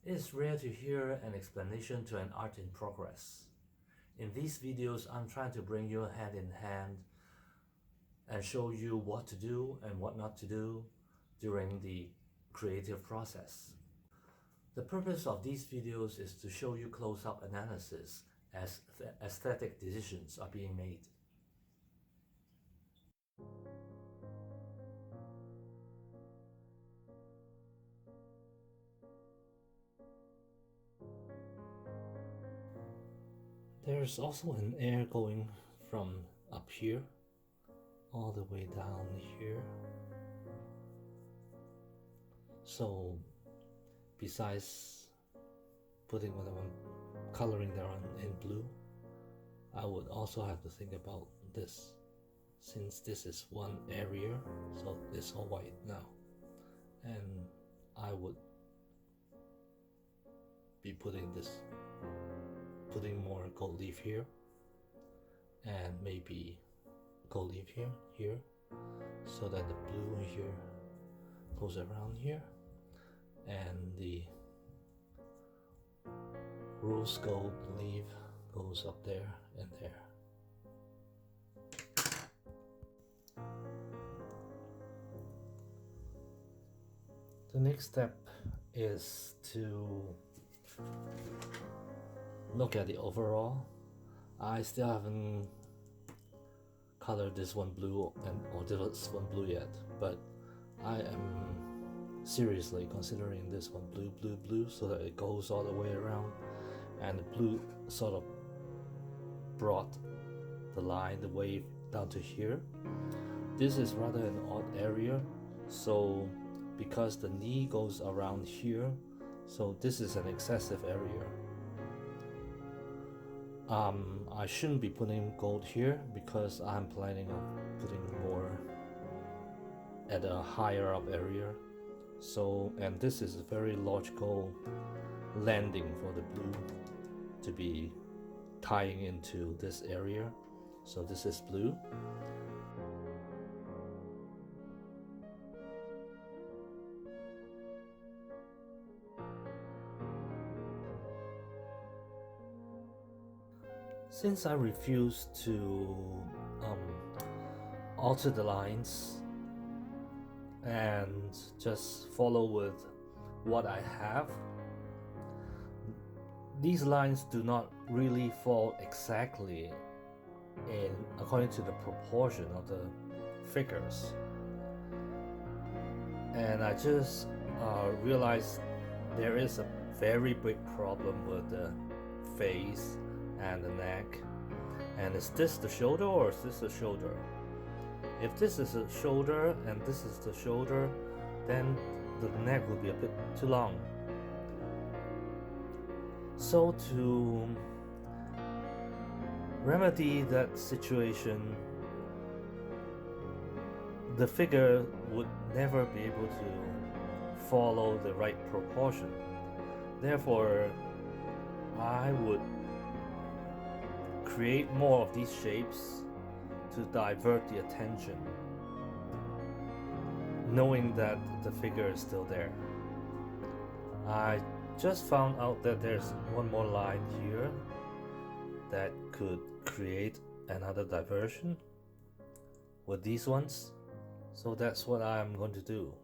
It's rare to hear an explanation to an art in progress. In these videos, I'm trying to bring you hand in hand and show you what to do and what not to do during the creative process. The purpose of these videos is to show you close-up analysis as aesthetic decisions are being made. There's also an air going from up here all the way down here. So besides putting what I'm coloring down in blue, I would also have to think about this, since this is one area, so it's all white now, and I would be putting more gold leaf here, and maybe gold leaf here, so that the blue here goes around here, and the rose gold leaf goes up there and there. The next step is to look at the overall. I still haven't colored this one blue or this one blue yet, but I am seriously considering this one blue, so that it goes all the way around, and the blue sort of brought the line, the wave down to here. This is rather an odd area, so because the knee goes around here, so this is an excessive area. I shouldn't be putting gold here because I'm planning on putting more at a higher up area. So, and this is a very logical landing for the blue to be tying into this area. So this is blue. Since I refuse to alter the lines and just follow with what I have, these lines do not really fall exactly according to the proportion of the figures, and I just realized there is a very big problem with the face and the neck. And is this the shoulder or is this the shoulder? If this is the shoulder and this is the shoulder, then the neck will be a bit too long. So to remedy that situation, the figure would never be able to follow the right proportion. Therefore, I would create more of these shapes to divert the attention, knowing that the figure is still there. I just found out that there's one more line here that could create another diversion with these ones, so that's what I'm going to do.